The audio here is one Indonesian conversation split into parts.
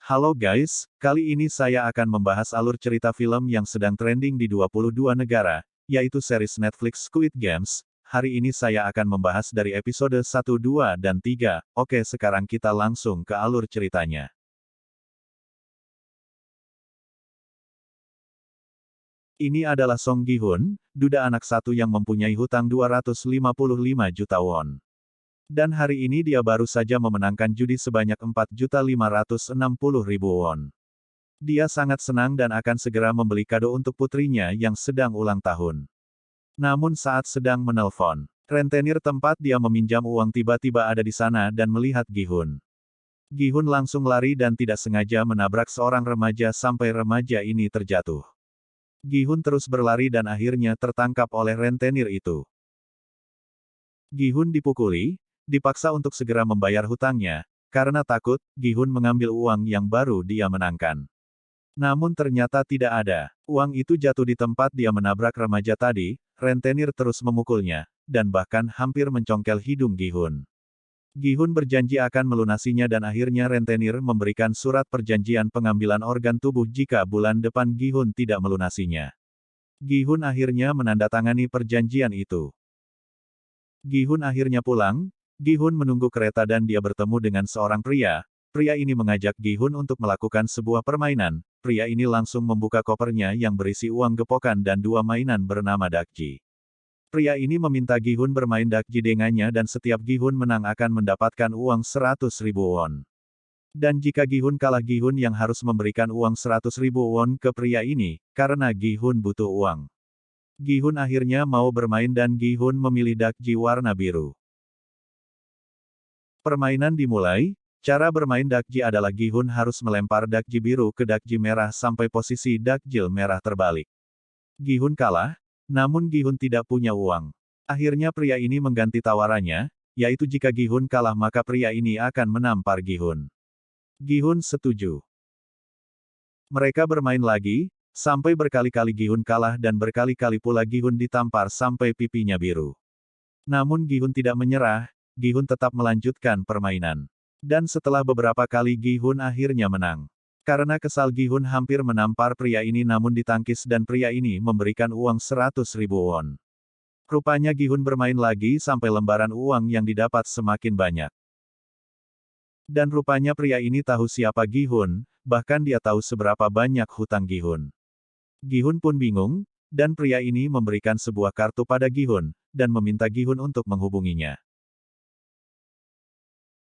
Halo guys, kali ini saya akan membahas alur cerita film yang sedang trending di 22 negara, yaitu series Netflix Squid Games. Hari ini saya akan membahas dari episode 1, 2, dan 3. Oke, sekarang kita langsung ke alur ceritanya. Ini adalah Song Gi-hun, duda anak satu yang mempunyai hutang 255 juta won. Dan hari ini dia baru saja memenangkan judi sebanyak 4.560.000 won. Dia sangat senang dan akan segera membeli kado untuk putrinya yang sedang ulang tahun. Namun saat sedang menelpon, rentenir tempat dia meminjam uang tiba-tiba ada di sana dan melihat Gi-hun. Gi-hun langsung lari dan tidak sengaja menabrak seorang remaja sampai remaja ini terjatuh. Gi-hun terus berlari dan akhirnya tertangkap oleh rentenir itu. Gi-hun dipaksa untuk segera membayar hutangnya, karena takut, Gi-hun mengambil uang yang baru dia menangkan. Namun ternyata tidak ada. Uang itu jatuh di tempat dia menabrak remaja tadi, rentenir terus memukulnya, dan bahkan hampir mencongkel hidung Gi-hun. Gi-hun berjanji akan melunasinya dan akhirnya rentenir memberikan surat perjanjian pengambilan organ tubuh jika bulan depan Gi-hun tidak melunasinya. Gi-hun akhirnya menandatangani perjanjian itu. Gi-hun akhirnya pulang. Gi-hun menunggu kereta dan dia bertemu dengan seorang pria. Pria ini mengajak Gi-hun untuk melakukan sebuah permainan. Pria ini langsung membuka kopernya yang berisi uang gepokan dan 2 mainan bernama dakji. Pria ini meminta Gi-hun bermain dakji dengannya dan setiap Gi-hun menang akan mendapatkan uang 100.000 won. Dan jika Gi-hun kalah Gi-hun yang harus memberikan uang 100.000 won ke pria ini, karena Gi-hun butuh uang. Gi-hun akhirnya mau bermain dan Gi-hun memilih dakji warna biru. Permainan dimulai. Cara bermain dakji adalah Gi-hun harus melempar dakji biru ke dakji merah sampai posisi dakjil merah terbalik. Gi-hun kalah, namun Gi-hun tidak punya uang. Akhirnya pria ini mengganti tawarannya, yaitu jika Gi-hun kalah maka pria ini akan menampar Gi-hun. Gi-hun setuju. Mereka bermain lagi, sampai berkali-kali Gi-hun kalah dan berkali-kali pula Gi-hun ditampar sampai pipinya biru. Namun Gi-hun tidak menyerah, Gi-hun tetap melanjutkan permainan. Dan setelah beberapa kali Gi-hun akhirnya menang. Karena kesal Gi-hun hampir menampar pria ini namun ditangkis dan pria ini memberikan uang 100.000 won. Rupanya Gi-hun bermain lagi sampai lembaran uang yang didapat semakin banyak. Dan rupanya pria ini tahu siapa Gi-hun, bahkan dia tahu seberapa banyak hutang Gi-hun. Gi-hun pun bingung, dan pria ini memberikan sebuah kartu pada Gi-hun, dan meminta Gi-hun untuk menghubunginya.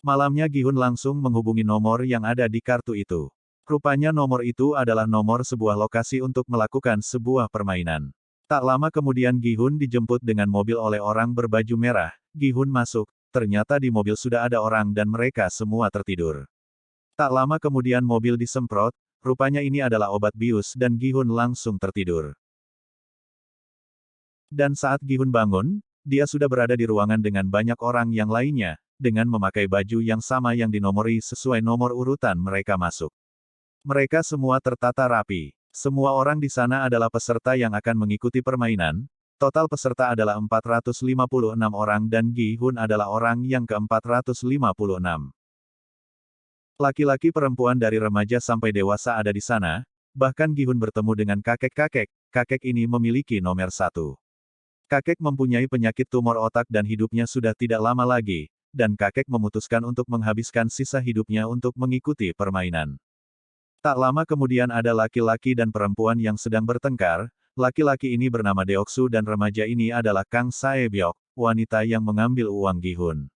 Malamnya Gi-hun langsung menghubungi nomor yang ada di kartu itu. Rupanya nomor itu adalah nomor sebuah lokasi untuk melakukan sebuah permainan. Tak lama kemudian Gi-hun dijemput dengan mobil oleh orang berbaju merah. Gi-hun masuk, ternyata di mobil sudah ada orang dan mereka semua tertidur. Tak lama kemudian mobil disemprot, rupanya ini adalah obat bius dan Gi-hun langsung tertidur. Dan saat Gi-hun bangun, dia sudah berada di ruangan dengan banyak orang yang lainnya, dengan memakai baju yang sama yang dinomori sesuai nomor urutan mereka masuk. Mereka semua tertata rapi. Semua orang di sana adalah peserta yang akan mengikuti permainan. Total peserta adalah 456 orang dan Gi-hun adalah orang yang ke-456. Laki-laki perempuan dari remaja sampai dewasa ada di sana. Bahkan Gi-hun bertemu dengan kakek-kakek. Kakek ini memiliki nomor 1. Kakek mempunyai penyakit tumor otak dan hidupnya sudah tidak lama lagi. Dan kakek memutuskan untuk menghabiskan sisa hidupnya untuk mengikuti permainan. Tak lama kemudian ada laki-laki dan perempuan yang sedang bertengkar. Laki-laki ini bernama Deoksu dan remaja ini adalah Kang Sae-byok, wanita yang mengambil uang Gi-hun.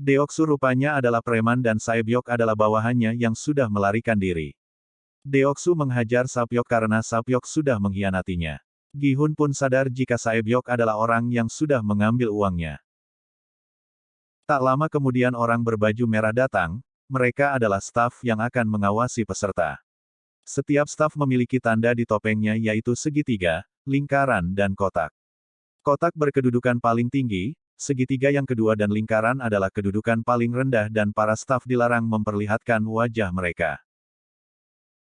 Deoksu rupanya adalah preman dan Sae-byok adalah bawahannya yang sudah melarikan diri. Deoksu menghajar Sae-byok karena Sae-byok sudah mengkhianatinya. Gi-hun pun sadar jika Sae-byok adalah orang yang sudah mengambil uangnya. Tak lama kemudian orang berbaju merah datang, mereka adalah staf yang akan mengawasi peserta. Setiap staf memiliki tanda di topengnya yaitu segitiga, lingkaran dan kotak. Kotak berkedudukan paling tinggi, segitiga yang kedua dan lingkaran adalah kedudukan paling rendah dan para staf dilarang memperlihatkan wajah mereka.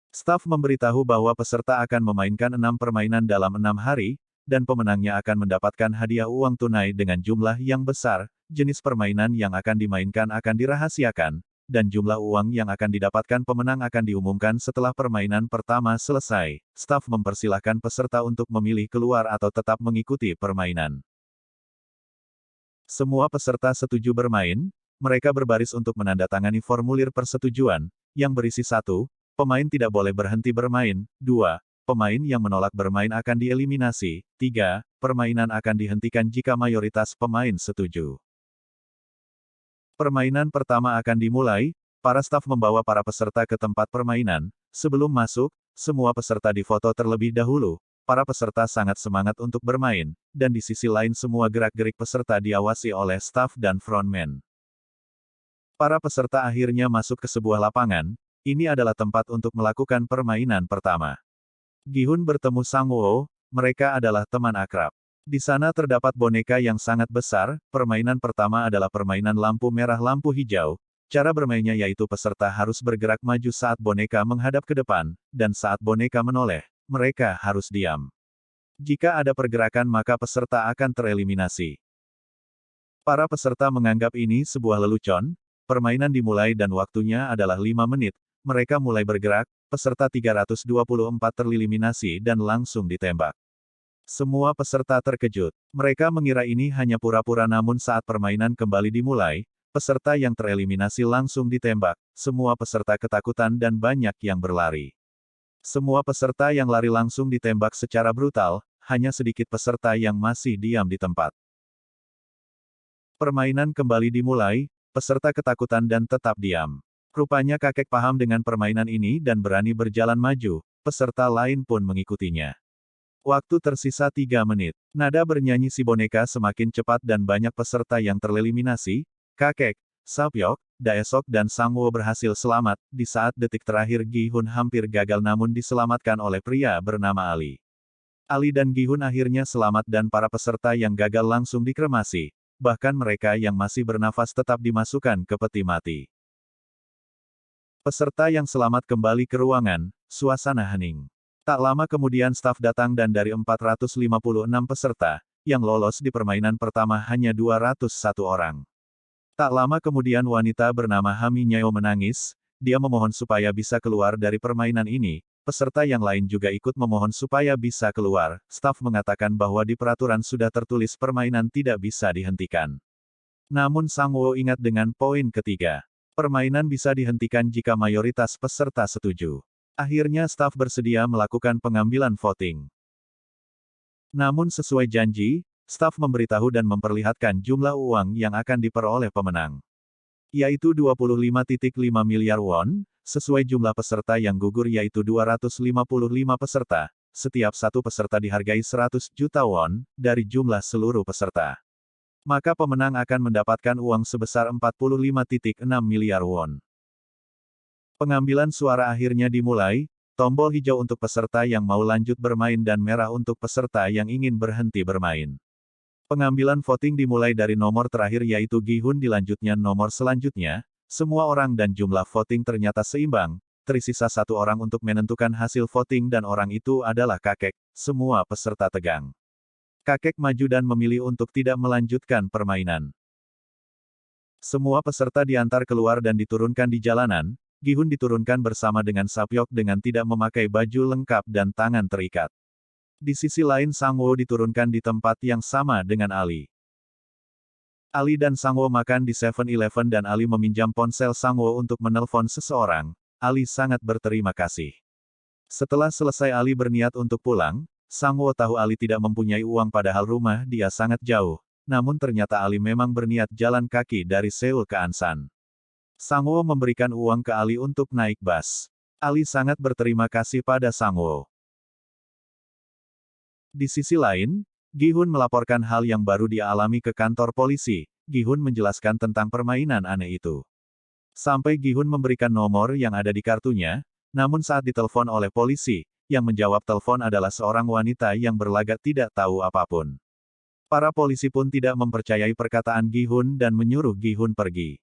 Staf memberitahu bahwa peserta akan memainkan 6 permainan dalam 6 hari, dan pemenangnya akan mendapatkan hadiah uang tunai dengan jumlah yang besar. Jenis permainan yang akan dimainkan akan dirahasiakan, dan jumlah uang yang akan didapatkan pemenang akan diumumkan setelah permainan pertama selesai. Staf mempersilahkan peserta untuk memilih keluar atau tetap mengikuti permainan. Semua peserta setuju bermain, mereka berbaris untuk menandatangani formulir persetujuan, yang berisi 1. Pemain tidak boleh berhenti bermain, 2. Pemain yang menolak bermain akan dieliminasi, 3. Permainan akan dihentikan jika mayoritas pemain setuju. Permainan pertama akan dimulai, para staf membawa para peserta ke tempat permainan. Sebelum masuk, semua peserta difoto terlebih dahulu. Para peserta sangat semangat untuk bermain, dan di sisi lain semua gerak-gerik peserta diawasi oleh staf dan frontman. Para peserta akhirnya masuk ke sebuah lapangan, ini adalah tempat untuk melakukan permainan pertama. Gi-hun bertemu Sang-woo, mereka adalah teman akrab. Di sana terdapat boneka yang sangat besar, permainan pertama adalah permainan lampu merah lampu hijau. Cara bermainnya yaitu peserta harus bergerak maju saat boneka menghadap ke depan, dan saat boneka menoleh, mereka harus diam. Jika ada pergerakan maka peserta akan tereliminasi. Para peserta menganggap ini sebuah lelucon, permainan dimulai dan waktunya adalah 5 menit, mereka mulai bergerak, peserta 324 tereliminasi dan langsung ditembak. Semua peserta terkejut. Mereka mengira ini hanya pura-pura namun saat permainan kembali dimulai, peserta yang tereliminasi langsung ditembak, semua peserta ketakutan dan banyak yang berlari. Semua peserta yang lari langsung ditembak secara brutal, hanya sedikit peserta yang masih diam di tempat. Permainan kembali dimulai, peserta ketakutan dan tetap diam. Rupanya kakek paham dengan permainan ini dan berani berjalan maju, peserta lain pun mengikutinya. Waktu tersisa 3 menit. Nada bernyanyi si boneka semakin cepat dan banyak peserta yang tereliminasi. Kakek, Sapyeok, Daesok dan Sang-woo berhasil selamat. Di saat detik terakhir Gi-hun hampir gagal namun diselamatkan oleh pria bernama Ali. Ali dan Gi-hun akhirnya selamat dan para peserta yang gagal langsung dikremasi. Bahkan mereka yang masih bernafas tetap dimasukkan ke peti mati. Peserta yang selamat kembali ke ruangan, suasana hening. Tak lama kemudian staf datang dan dari 456 peserta, yang lolos di permainan pertama hanya 201 orang. Tak lama kemudian wanita bernama Hami Nyeo menangis, dia memohon supaya bisa keluar dari permainan ini, peserta yang lain juga ikut memohon supaya bisa keluar, staf mengatakan bahwa di peraturan sudah tertulis permainan tidak bisa dihentikan. Namun Sang-woo ingat dengan poin ketiga. Permainan bisa dihentikan jika mayoritas peserta setuju. Akhirnya staf bersedia melakukan pengambilan voting. Namun sesuai janji, staf memberitahu dan memperlihatkan jumlah uang yang akan diperoleh pemenang. Yaitu 25,5 miliar won, sesuai jumlah peserta yang gugur yaitu 255 peserta, setiap satu peserta dihargai 100 juta won, dari jumlah seluruh peserta. Maka pemenang akan mendapatkan uang sebesar 45,6 miliar won. Pengambilan suara akhirnya dimulai, tombol hijau untuk peserta yang mau lanjut bermain dan merah untuk peserta yang ingin berhenti bermain. Pengambilan voting dimulai dari nomor terakhir yaitu Gi-hun dilanjutnya nomor selanjutnya, semua orang dan jumlah voting ternyata seimbang, tersisa satu orang untuk menentukan hasil voting dan orang itu adalah kakek, semua peserta tegang. Kakek maju dan memilih untuk tidak melanjutkan permainan. Semua peserta diantar keluar dan diturunkan di jalanan. Gi-hun diturunkan bersama dengan Sapyeok dengan tidak memakai baju lengkap dan tangan terikat. Di sisi lain Sang-woo diturunkan di tempat yang sama dengan Ali. Ali dan Sang-woo makan di 7-Eleven dan Ali meminjam ponsel Sang-woo untuk menelpon seseorang. Ali sangat berterima kasih. Setelah selesai Ali berniat untuk pulang, Sang-woo tahu Ali tidak mempunyai uang padahal rumah dia sangat jauh. Namun ternyata Ali memang berniat jalan kaki dari Seoul ke Ansan. Sang-woo memberikan uang ke Ali untuk naik bus. Ali sangat berterima kasih pada Sang-woo. Di sisi lain, Gi-hun melaporkan hal yang baru dia alami ke kantor polisi. Gi-hun menjelaskan tentang permainan aneh itu. Sampai Gi-hun memberikan nomor yang ada di kartunya, namun saat ditelepon oleh polisi, yang menjawab telepon adalah seorang wanita yang berlagak tidak tahu apapun. Para polisi pun tidak mempercayai perkataan Gi-hun dan menyuruh Gi-hun pergi.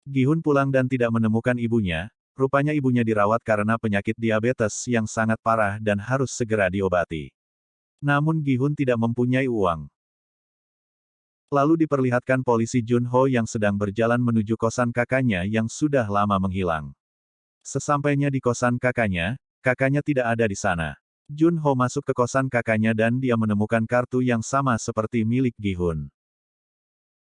Gi-hun pulang dan tidak menemukan ibunya, rupanya ibunya dirawat karena penyakit diabetes yang sangat parah dan harus segera diobati. Namun Gi-hun tidak mempunyai uang. Lalu diperlihatkan polisi Junho yang sedang berjalan menuju kosan kakaknya yang sudah lama menghilang. Sesampainya di kosan kakaknya tidak ada di sana. Junho masuk ke kosan kakaknya dan dia menemukan kartu yang sama seperti milik Gihun.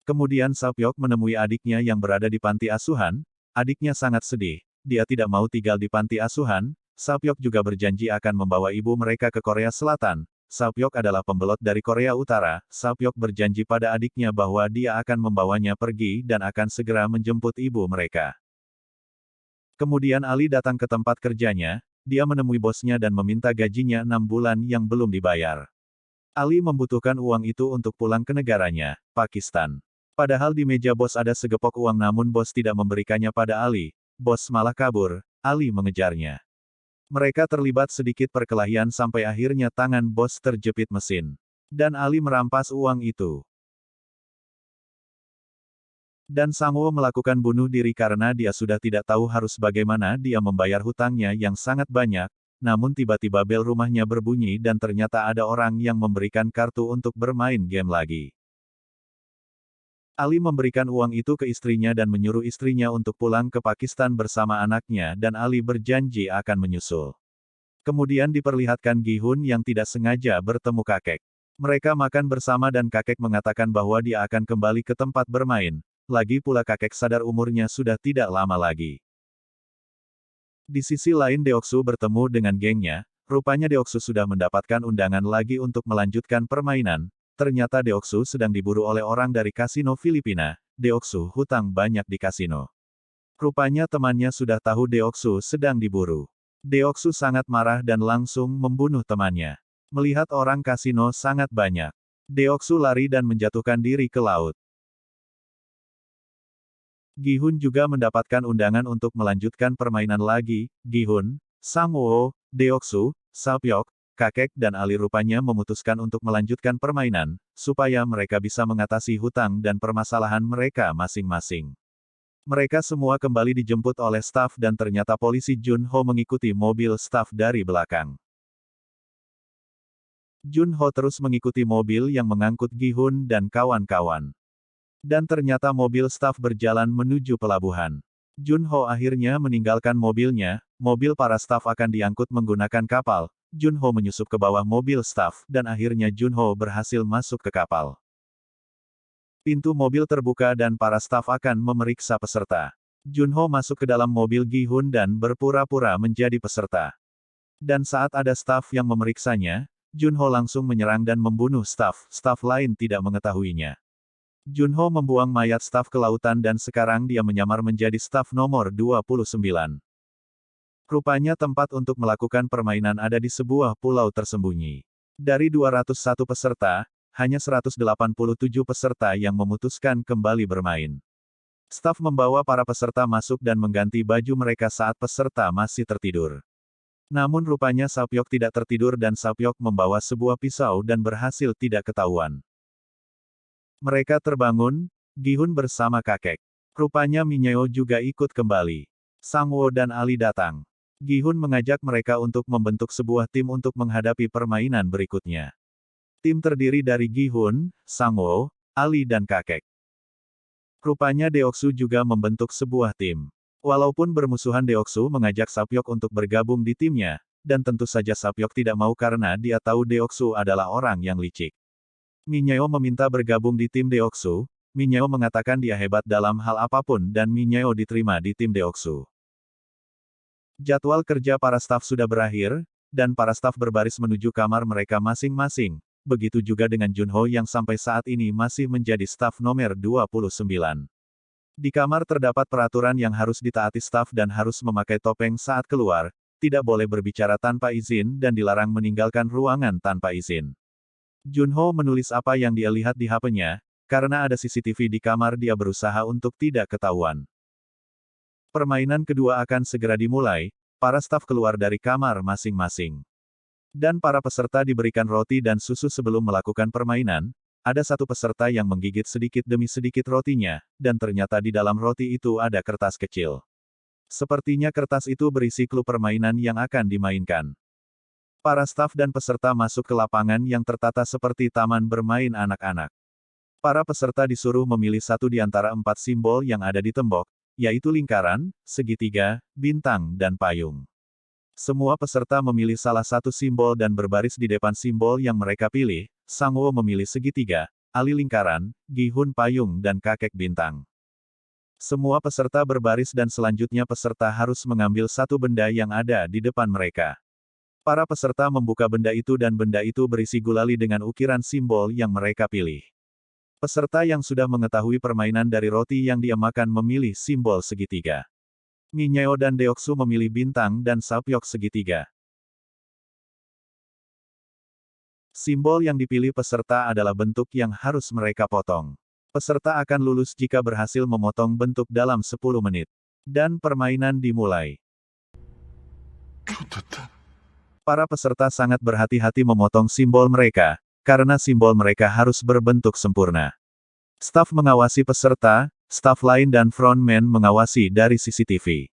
Kemudian Sapyok menemui adiknya yang berada di panti asuhan. Adiknya sangat sedih. Dia tidak mau tinggal di panti asuhan. Sapyok juga berjanji akan membawa ibu mereka ke Korea Selatan. Sapyok adalah pembelot dari Korea Utara. Sapyok berjanji pada adiknya bahwa dia akan membawanya pergi dan akan segera menjemput ibu mereka. Kemudian Ali datang ke tempat kerjanya. Dia menemui bosnya dan meminta gajinya 6 bulan yang belum dibayar. Ali membutuhkan uang itu untuk pulang ke negaranya, Pakistan. Padahal di meja bos ada segepok uang namun bos tidak memberikannya pada Ali. Bos malah kabur. Ali mengejarnya. Mereka terlibat sedikit perkelahian sampai akhirnya tangan bos terjepit mesin. Dan Ali merampas uang itu. Dan Sangwoo melakukan bunuh diri karena dia sudah tidak tahu harus bagaimana dia membayar hutangnya yang sangat banyak, namun tiba-tiba bel rumahnya berbunyi dan ternyata ada orang yang memberikan kartu untuk bermain game lagi. Ali memberikan uang itu ke istrinya dan menyuruh istrinya untuk pulang ke Pakistan bersama anaknya dan Ali berjanji akan menyusul. Kemudian diperlihatkan Gihun yang tidak sengaja bertemu kakek. Mereka makan bersama dan kakek mengatakan bahwa dia akan kembali ke tempat bermain. Lagi pula kakek sadar umurnya sudah tidak lama lagi. Di sisi lain Deoksu bertemu dengan gengnya. Rupanya Deoksu sudah mendapatkan undangan lagi untuk melanjutkan permainan. Ternyata Deoksu sedang diburu oleh orang dari kasino Filipina. Deoksu hutang banyak di kasino. Rupanya temannya sudah tahu Deoksu sedang diburu. Deoksu sangat marah dan langsung membunuh temannya. Melihat orang kasino sangat banyak, Deoksu lari dan menjatuhkan diri ke laut. Gihun juga mendapatkan undangan untuk melanjutkan permainan lagi. Gihun, Sangwoo, Deoksu, Sapyok, kakek dan Ali rupanya memutuskan untuk melanjutkan permainan, supaya mereka bisa mengatasi hutang dan permasalahan mereka masing-masing. Mereka semua kembali dijemput oleh staf dan ternyata polisi Junho mengikuti mobil staf dari belakang. Junho terus mengikuti mobil yang mengangkut Gihun dan kawan-kawan. Dan ternyata mobil staf berjalan menuju pelabuhan. Junho akhirnya meninggalkan mobilnya, mobil para staf akan diangkut menggunakan kapal. Junho menyusup ke bawah mobil staf, dan akhirnya Junho berhasil masuk ke kapal. Pintu mobil terbuka dan para staf akan memeriksa peserta. Junho masuk ke dalam mobil Gihun dan berpura-pura menjadi peserta. Dan saat ada staf yang memeriksanya, Junho langsung menyerang dan membunuh staf lain tidak mengetahuinya. Junho membuang mayat staf ke lautan dan sekarang dia menyamar menjadi staf nomor 29. Rupanya tempat untuk melakukan permainan ada di sebuah pulau tersembunyi. Dari 201 peserta, hanya 187 peserta yang memutuskan kembali bermain. Staf membawa para peserta masuk dan mengganti baju mereka saat peserta masih tertidur. Namun rupanya Sapyok tidak tertidur dan Sapyok membawa sebuah pisau dan berhasil tidak ketahuan. Mereka terbangun, Gihun bersama kakek. Rupanya Minyo juga ikut kembali. Sangwoo dan Ali datang. Gihun mengajak mereka untuk membentuk sebuah tim untuk menghadapi permainan berikutnya. Tim terdiri dari Gihun, Sangwoo, Ali dan kakek. Rupanya Deoksu juga membentuk sebuah tim. Walaupun bermusuhan Deoksu mengajak Sapyok untuk bergabung di timnya, dan tentu saja Sapyok tidak mau karena dia tahu Deoksu adalah orang yang licik. Minyo meminta bergabung di tim Deoksu. Minyo mengatakan dia hebat dalam hal apapun dan Minyo diterima di tim Deoksu. Jadwal kerja para staf sudah berakhir, dan para staf berbaris menuju kamar mereka masing-masing. Begitu juga dengan Junho yang sampai saat ini masih menjadi staf nomor 29. Di kamar terdapat peraturan yang harus ditaati staf dan harus memakai topeng saat keluar, tidak boleh berbicara tanpa izin dan dilarang meninggalkan ruangan tanpa izin. Junho menulis apa yang dia lihat di HP-nya, karena ada CCTV di kamar dia berusaha untuk tidak ketahuan. Permainan kedua akan segera dimulai, para staf keluar dari kamar masing-masing. Dan para peserta diberikan roti dan susu sebelum melakukan permainan. Ada satu peserta yang menggigit sedikit demi sedikit rotinya, dan ternyata di dalam roti itu ada kertas kecil. Sepertinya kertas itu berisi clue permainan yang akan dimainkan. Para staf dan peserta masuk ke lapangan yang tertata seperti taman bermain anak-anak. Para peserta disuruh memilih satu di antara 4 simbol yang ada di tembok, yaitu lingkaran, segitiga, bintang, dan payung. Semua peserta memilih salah satu simbol dan berbaris di depan simbol yang mereka pilih. Sangwoo memilih segitiga, Ali lingkaran, Gi-hun payung dan kakek bintang. Semua peserta berbaris dan selanjutnya peserta harus mengambil satu benda yang ada di depan mereka. Para peserta membuka benda itu dan benda itu berisi gulali dengan ukiran simbol yang mereka pilih. Peserta yang sudah mengetahui permainan dari roti yang dia makan memilih simbol segitiga. Mineo dan Deoksu memilih bintang dan Sapyeok segitiga. Simbol yang dipilih peserta adalah bentuk yang harus mereka potong. Peserta akan lulus jika berhasil memotong bentuk dalam 10 menit. Dan permainan dimulai. Para peserta sangat berhati-hati memotong simbol mereka, karena simbol mereka harus berbentuk sempurna. Staf mengawasi peserta, staf lain dan frontman mengawasi dari CCTV.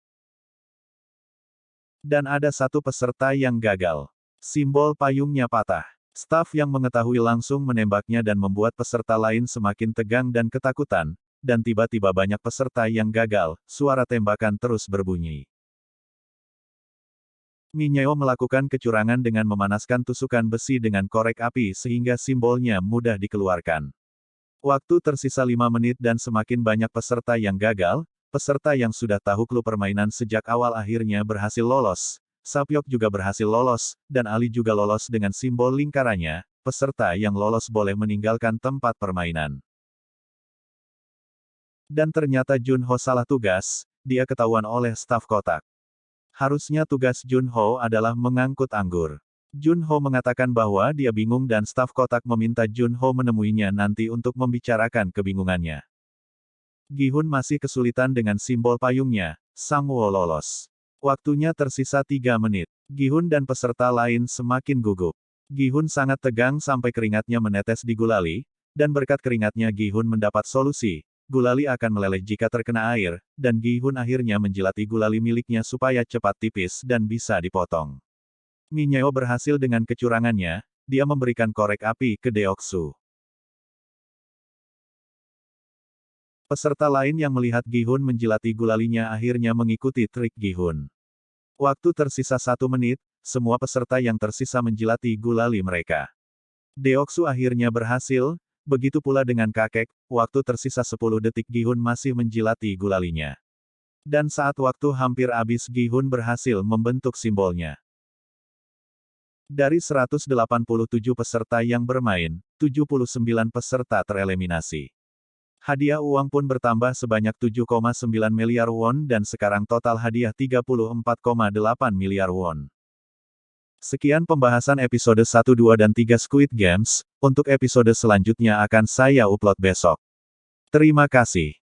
Dan ada satu peserta yang gagal. Simbol payungnya patah. Staf yang mengetahui langsung menembaknya dan membuat peserta lain semakin tegang dan ketakutan, dan tiba-tiba banyak peserta yang gagal, suara tembakan terus berbunyi. Mineo melakukan kecurangan dengan memanaskan tusukan besi dengan korek api sehingga simbolnya mudah dikeluarkan. Waktu tersisa 5 menit dan semakin banyak peserta yang gagal, peserta yang sudah tahu clue permainan sejak awal akhirnya berhasil lolos. Sapyeok juga berhasil lolos, dan Ali juga lolos dengan simbol lingkarannya. Peserta yang lolos boleh meninggalkan tempat permainan. Dan ternyata Junho salah tugas, dia ketahuan oleh staf kotak. Harusnya tugas Junho adalah mengangkut anggur. Junho mengatakan bahwa dia bingung dan staf kotak meminta Junho menemuinya nanti untuk membicarakan kebingungannya. Gi-hun masih kesulitan dengan simbol payungnya. Sangwoo lolos. Waktunya tersisa 3 menit. Gi-hun dan peserta lain semakin gugup. Gi-hun sangat tegang sampai keringatnya menetes di gulali, dan berkat keringatnya Gi-hun mendapat solusi. Gulali akan meleleh jika terkena air, dan Gi-hun akhirnya menjilati gulali miliknya supaya cepat tipis dan bisa dipotong. Mineo berhasil dengan kecurangannya, dia memberikan korek api ke Deoksu. Peserta lain yang melihat Gi-hun menjilati gulalinya akhirnya mengikuti trik Gi-hun. Waktu tersisa 1 menit, semua peserta yang tersisa menjilati gulali mereka. Deoksu akhirnya berhasil, begitu pula dengan kakek, waktu tersisa 10 detik Gi-hun masih menjilati gulalinya. Dan saat waktu hampir habis Gi-hun berhasil membentuk simbolnya. Dari 187 peserta yang bermain, 79 peserta tereliminasi. Hadiah uang pun bertambah sebanyak 7,9 miliar won dan sekarang total hadiah 34,8 miliar won. Sekian pembahasan episode 1, 2 dan 3 Squid Games, untuk episode selanjutnya akan saya upload besok. Terima kasih.